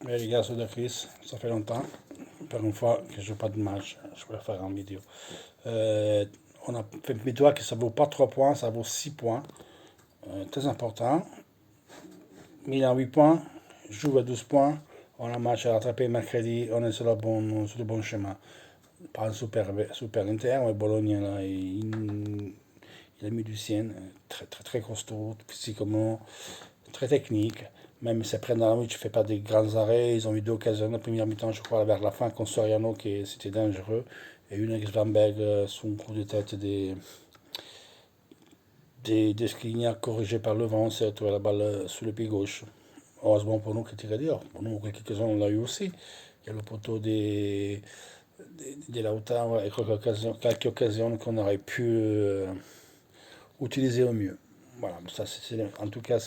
Mais les gars, de Chris, ça fait longtemps. Pour une fois que je n'ai pas de match, je vais faire en vidéo. Euh, on a fait mes doigts que ça vaut pas 3 points, ça vaut 6 points. Très important. Milan 8 points, joue à 12 points. On a un match à rattraper mercredi, on est sur le bon chemin. Pas un super Inter, mais Bologne, là, il a mis du sien, très, très, très costaud, physiquement, très technique. Même si après dans la nuit, ne fais pas des grands arrêts, ils ont eu deux occasions la première mi-temps, je crois, vers la fin, contre Soriano, qui c'était dangereux. Et une avec Svanberg, sous un coup de tête des Skriniar corrigé par le vent, c'est retrouvé la balle sous le pied gauche. Heureusement pour nous qui tirait dehors. Pour nous, quelques-uns, on l'a eu aussi. Il y a le poteau des Lautaro et quelques occasions qu'on aurait pu utiliser au mieux. Voilà, ça, en tout cas,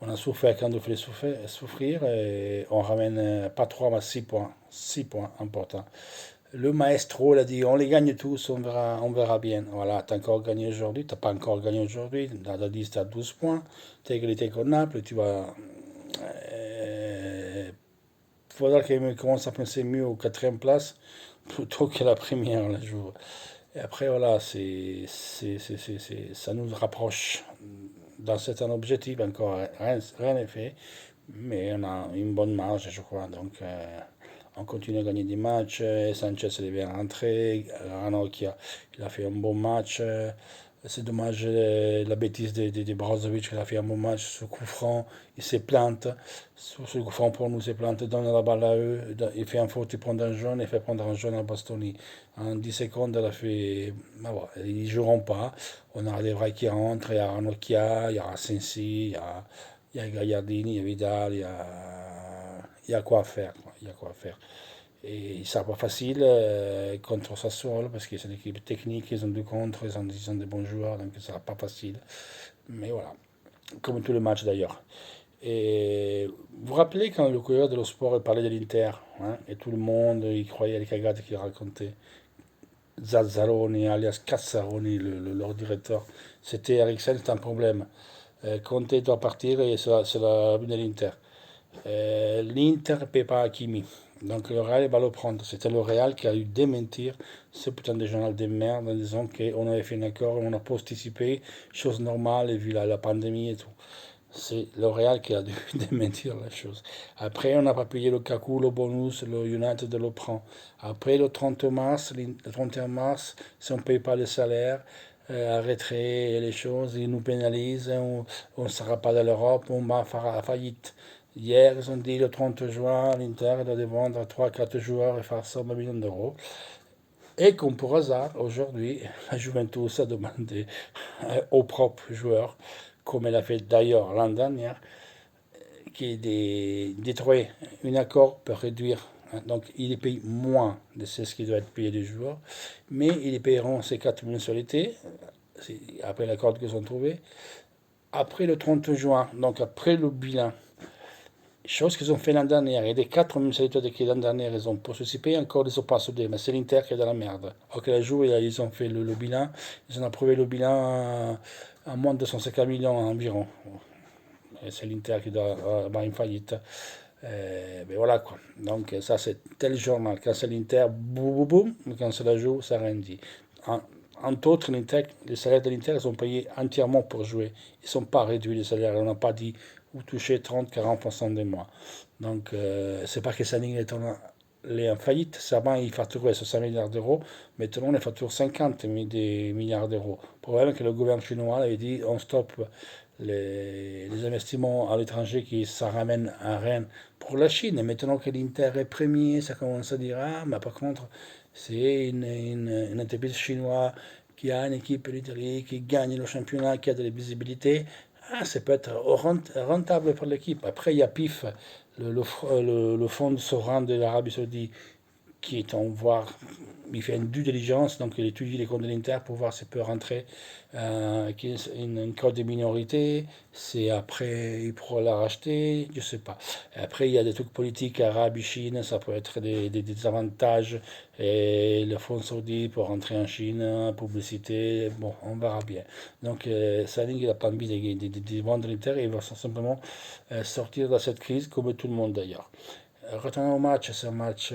on a souffert quand il fallait souffrir et on ramène pas 3 mais 6 points. 6 points, important. Le maestro l'a dit, on les gagne tous, on verra bien. Voilà, tu as encore gagné aujourd'hui, tu n'as pas encore gagné aujourd'hui, dans la liste tu as 12 points, tu as égalité contre Naples, tu vas... faudra qu'il commence à penser mieux aux quatrième place plutôt que la première le jour. Et après, voilà, ça nous rapproche dans certains objectifs, encore rien n'est fait, mais on a une bonne marge, je crois. Donc, on continue à gagner des matchs. Sanchez est bien rentré. Ranocchia, il a fait un bon match. C'est dommage la bêtise de Brozovic, il a fait un bon match. Ce coup franc, il se plante. Ce coup franc pour nous, il se plante, il donne la balle à eux. Il fait un faute, il prend un jaune, il fait prendre un jaune à Bastoni. En 10 secondes, il a fait. Ah bon, ils ne joueront pas. On a des vrais qui rentrent. Il y a Ranocchia, il y a Sensi, il y a Gagliardini, il y a Vidal, il y a quoi faire. Quoi. Il y a quoi faire. Et il sera pas facile contre Sassuolo parce que c'est une équipe technique, ils ont du contre, ils ont des bons joueurs, donc ce sera pas facile. Mais voilà, comme tous les matchs d'ailleurs. Et vous vous rappelez quand le coureur de sport parlait de l'Inter, hein, et tout le monde il croyait les cagades qu'il racontait. Zazzaroni, alias Cassaroni, leur directeur, c'était Eriksen, c'est un problème. Conte doit partir et c'est la vie de l'Inter. L'Inter ne paie pas Hakimi. Donc le Real va le prendre. C'était le Real qui a eu démentir ce putain de journal de merde en disant qu'on avait fait un accord, on a posticipé, chose normale, et vu la pandémie et tout. C'est le Real qui a dû démentir la chose. Après, on n'a pas payé le Kaku, le bonus, le United le prend. Après, le 30 mars, le 31 mars, si on ne paye pas le salaire, arrêterait les choses, ils nous pénalisent, on ne sera pas dans l'Europe, on va faire faillite. Hier, ils ont dit le 30 juin, l'Inter doit vendre 3-4 joueurs et faire 100 millions d'euros. Et comme pour hasard, aujourd'hui, la Juventus a demandé aux propres joueurs, comme elle a fait d'ailleurs l'an dernier, qui est détruit un accord pour réduire. Donc, il paye moins de ce qui doit être payé des joueurs, mais ils paieront ces 4 mensualités, après l'accord qu'ils ont trouvé, après le 30 juin, donc après le bilan. Chose qu'ils ont fait l'an dernier, et des 4 mensualités qui l'an dernier ils ont participé, encore ils ont pas soudé, mais c'est l'Inter qui est dans la merde. Ok, la jour, ils ont fait le bilan, ils ont approuvé le bilan à moins de 250 millions environ. Et c'est l'Inter qui doit avoir une faillite. Mais voilà quoi. Donc ça c'est tel journal. Quand c'est l'Inter, boum, boum, boum. Quand c'est la joue, ça rien dit. Entre autres, les salaires de l'Inter sont payés entièrement pour jouer. Ils ne sont pas réduits les salaires. On n'a pas dit vous touchez 30-40% des mois. Donc c'est pas que Saning est en faillite. Avant il facturait 60 milliards d'euros. Maintenant il facture 50 milliards d'euros. Le problème est que le gouvernement chinois avait dit on stoppe les investissements à l'étranger qui ça ramène à rien pour la Chine. Et maintenant que l'Inter est premier, ça commence à dire ah, mais par contre, c'est une entreprise chinoise qui a une équipe d'Italie, qui gagne le championnat, qui a de la visibilité. Ah, ça peut être rentable pour l'équipe. Après, il y a PIF, le fonds souverain de l'Arabie Saoudite, qui est en voir, il fait une due diligence, donc il étudie les comptes de l'Inter pour voir s'il peut rentrer une code de minorité, c'est après il pourra la racheter, je sais pas. Après il y a des trucs politiques, Arabie, Chine, ça peut être des avantages, et le fonds saoudien pour rentrer en Chine, publicité, bon, on verra bien. Donc Saling, il n'a pas envie de vendre l'Inter, il va simplement sortir de cette crise comme tout le monde d'ailleurs. Retournons au match, c'est un match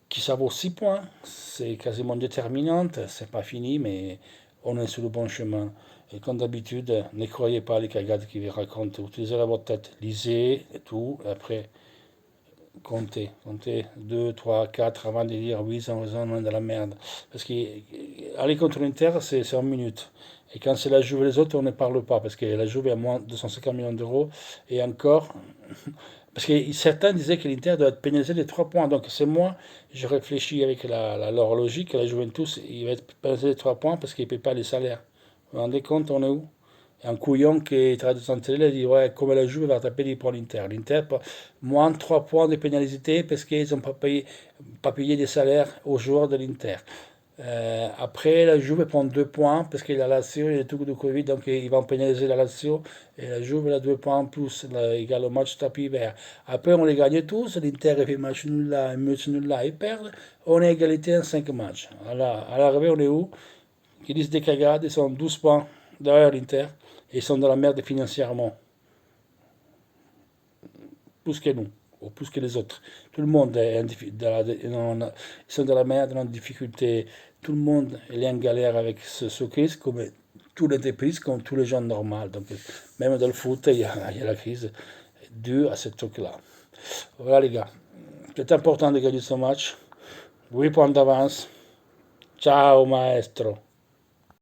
qui ça vaut 6 points, c'est quasiment déterminante, c'est pas fini, mais on est sur le bon chemin. Et comme d'habitude, ne croyez pas les cagades qui vous racontent, utilisez la votre tête, lisez et tout, après comptez 2, 3, 4 avant de dire oui, ils ont raison, on est de la merde. Parce qu'aller contre l'Inter, c'est en minute. Et quand c'est la Juve et les autres, on ne parle pas, parce que la Juve est à moins de 250 millions d'euros, et encore, parce que certains disaient que l'Inter doit être pénalisé de 3 points. Donc c'est moi, je réfléchis avec leur logique, la Juventus, il va être pénalisé de 3 points parce qu'il ne paye pas les salaires. Vous vous rendez compte, on est où? Un couillon qui traduit en télé, il dit ouais, comme la Juve va taper pour l'Inter. L'Inter, moins de 3 points de pénalité parce qu'ils n'ont pas payé des salaires aux joueurs de l'Inter. Après, la Juve prend 2 points parce qu'il a la Lazio, il y a tout de Covid, donc ils vont pénaliser la Lazio. Et la Juve a 2 points en plus, égal au match tapis vert. Après, on les gagne tous. L'Inter fait match nul là, un match nul là, ils perdent. On est égalité en 5 matchs. Alors, à l'arrivée, on est où? Ils disent des cagades, ils sont 12 points derrière l'Inter. Et ils sont dans la merde financièrement. Plus que nous, ou plus que les autres. Tout le monde est ils sont dans la merde, dans la difficulté. Tout le monde est en galère avec ce crise, comme toutes les entreprises, comme tous les gens normaux. Donc, même dans le foot, il y a la crise due à ce truc-là. Voilà les gars. C'est important de gagner ce match. 8 points d'avance. Ciao maestro.